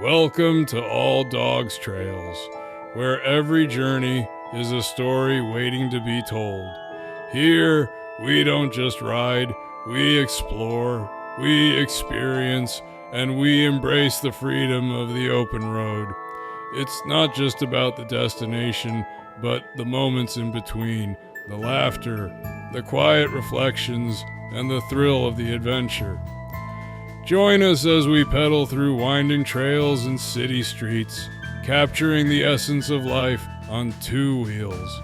Welcome to All Dogs Trails, where every journey is a story waiting to be told. Here, we don't just ride, we explore, we experience, and we embrace the freedom of the open road. It's not just about the destination, but the moments in between, the laughter, the quiet reflections, and the thrill of the adventure. Join us as we pedal through winding trails and city streets, capturing the essence of life on two wheels.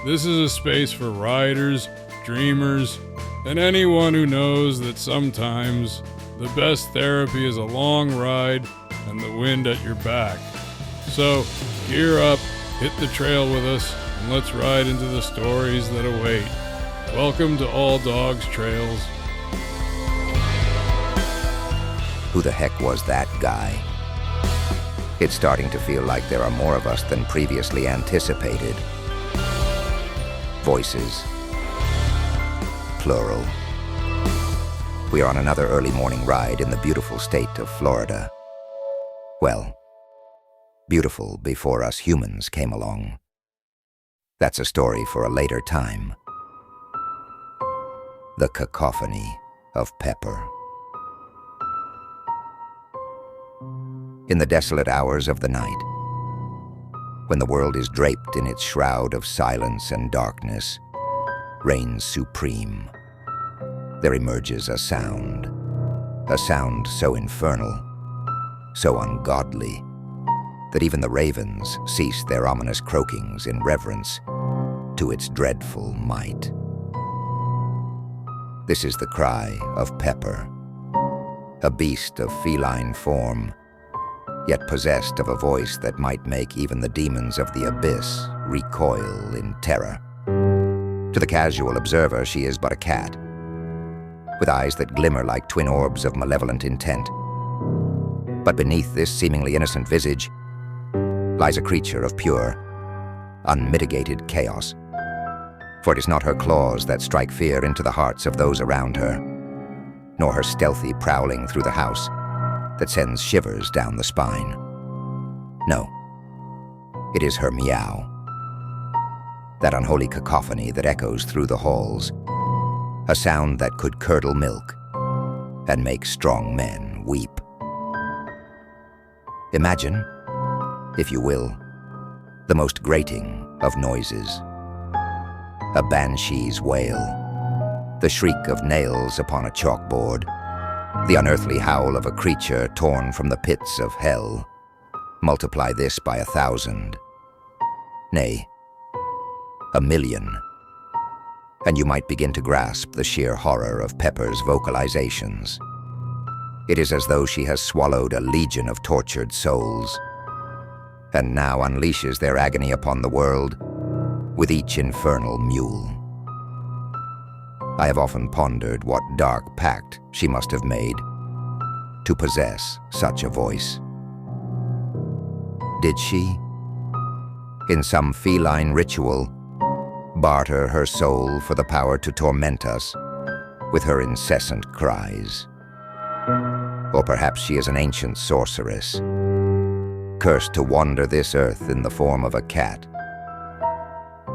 This is a space for riders, dreamers, and anyone who knows that sometimes the best therapy is a long ride and the wind at your back. So, gear up, hit the trail with us, and let's ride into the stories that await. Welcome to All Dogs Trails. Who the heck was that guy? It's starting to feel like there are more of us than previously anticipated. Voices. Plural. We are on another early morning ride in the beautiful state of Florida. Well, beautiful before us humans came along. That's a story for a later time. The Cacophony of Pepper. In the desolate hours of the night, when the world is draped in its shroud of silence and darkness, reigns supreme, there emerges a sound so infernal, so ungodly, that even the ravens cease their ominous croakings in reverence to its dreadful might. This is the cry of Pepper, a beast of feline form, yet possessed of a voice that might make even the demons of the abyss recoil in terror. To the casual observer, she is but a cat, with eyes that glimmer like twin orbs of malevolent intent. But beneath this seemingly innocent visage lies a creature of pure, unmitigated chaos. For it is not her claws that strike fear into the hearts of those around her, nor her stealthy prowling through the house that sends shivers down the spine. No, it is her meow, that unholy cacophony that echoes through the halls, a sound that could curdle milk and make strong men weep. Imagine, if you will, the most grating of noises, a banshee's wail, the shriek of nails upon a chalkboard, the unearthly howl of a creature torn from the pits of hell. Multiply this by 1,000, nay, 1,000,000, and you might begin to grasp the sheer horror of Pepper's vocalizations. It is as though she has swallowed a legion of tortured souls, and now unleashes their agony upon the world with each infernal mule. I have often pondered what dark pact she must have made to possess such a voice. Did she, in some feline ritual, barter her soul for the power to torment us with her incessant cries? Or perhaps she is an ancient sorceress, cursed to wander this earth in the form of a cat.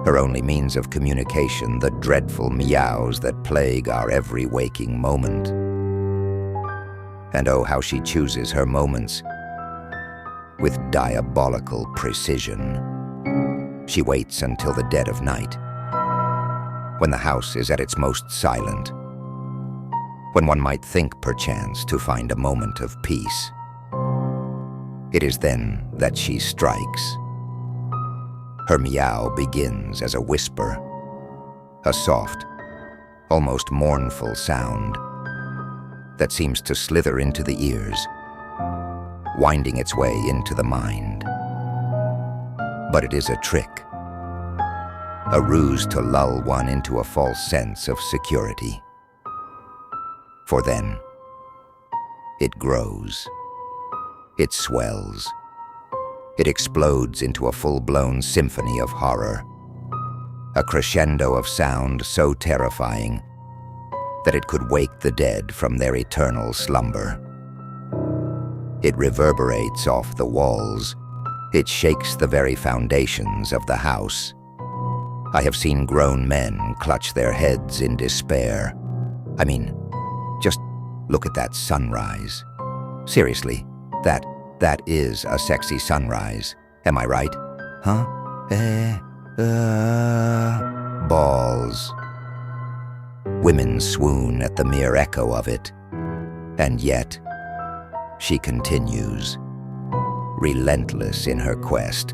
Her only means of communication, the dreadful meows that plague our every waking moment. And oh, how she chooses her moments with diabolical precision. She waits until the dead of night, when the house is at its most silent, when one might think perchance to find a moment of peace. It is then that she strikes. Her meow begins as a whisper, a soft, almost mournful sound that seems to slither into the ears, winding its way into the mind. But it is a trick, a ruse to lull one into a false sense of security. For then, it grows, it swells, it explodes into a full-blown symphony of horror, a crescendo of sound so terrifying that it could wake the dead from their eternal slumber. It reverberates off the walls, it shakes the very foundations of the house. I have seen grown men clutch their heads in despair. I mean, just look at that sunrise. Seriously, that is a sexy sunrise. Am I right? Huh? Balls. Women swoon at the mere echo of it. And yet, she continues, relentless in her quest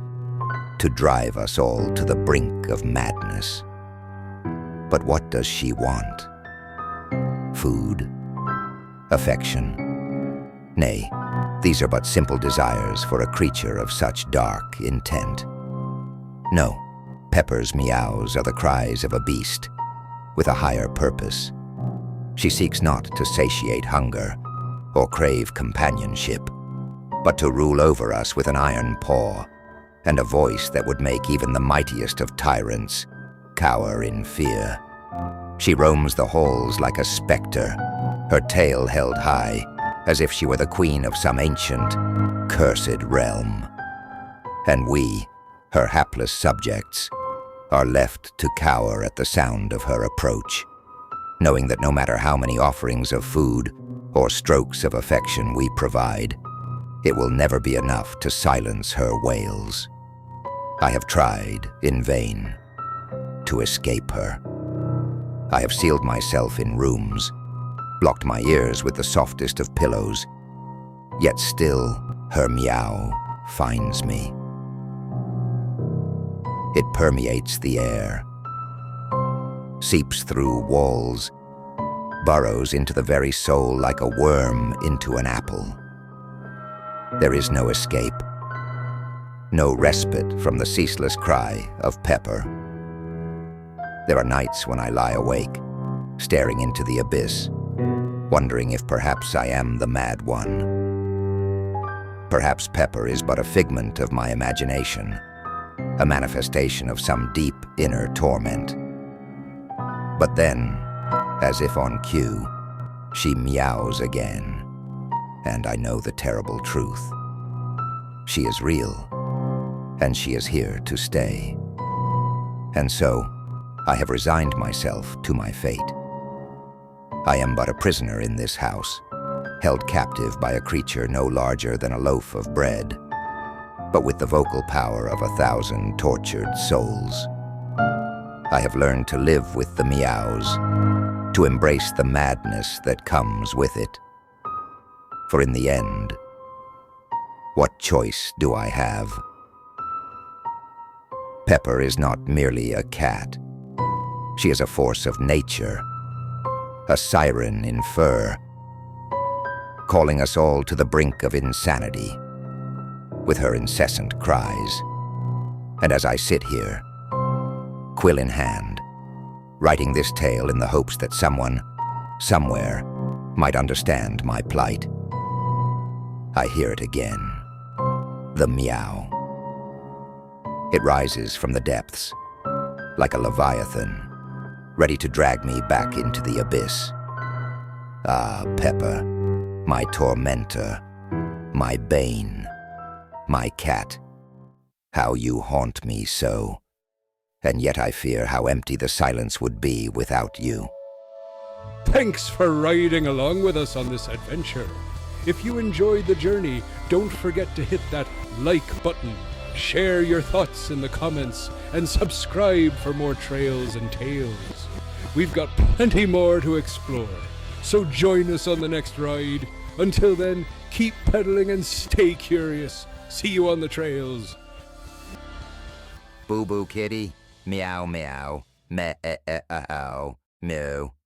to drive us all to the brink of madness. But what does she want? Food? Affection? Nay, these are but simple desires for a creature of such dark intent. No, Pepper's meows are the cries of a beast with a higher purpose. She seeks not to satiate hunger or crave companionship, but to rule over us with an iron paw and a voice that would make even the mightiest of tyrants cower in fear. She roams the halls like a specter, her tail held high, as if she were the queen of some ancient, cursed realm. And we, her hapless subjects, are left to cower at the sound of her approach, knowing that no matter how many offerings of food or strokes of affection we provide, it will never be enough to silence her wails. I have tried, in vain, to escape her. I have sealed myself in rooms, blocked my ears with the softest of pillows, yet still her meow finds me. It permeates the air, seeps through walls, burrows into the very soul like a worm into an apple. There is no escape, no respite from the ceaseless cry of Pepper. There are nights when I lie awake, staring into the abyss, wondering if perhaps I am the mad one. Perhaps Pepper is but a figment of my imagination, a manifestation of some deep inner torment. But then, as if on cue, she meows again, and I know the terrible truth. She is real, and she is here to stay. And so, I have resigned myself to my fate. I am but a prisoner in this house, held captive by a creature no larger than a loaf of bread, but with the vocal power of 1,000 tortured souls. I have learned to live with the meows, to embrace the madness that comes with it. For in the end, what choice do I have? Pepper is not merely a cat. She is a force of nature, a siren in fur, calling us all to the brink of insanity with her incessant cries. And as I sit here, quill in hand, writing this tale in the hopes that someone, somewhere, might understand my plight, I hear it again, the meow. It rises from the depths, like a leviathan, ready to drag me back into the abyss. Ah, Pepper, my tormentor, my bane, my cat, how you haunt me so, and yet I fear how empty the silence would be without you. Thanks for riding along with us on this adventure. If you enjoyed the journey, don't forget to hit that like button, share your thoughts in the comments, and subscribe for more trails and tales. We've got plenty more to explore, so join us on the next ride. Until then, keep pedaling and stay curious. See you on the trails. Boo boo kitty, meow meow, meow, meow.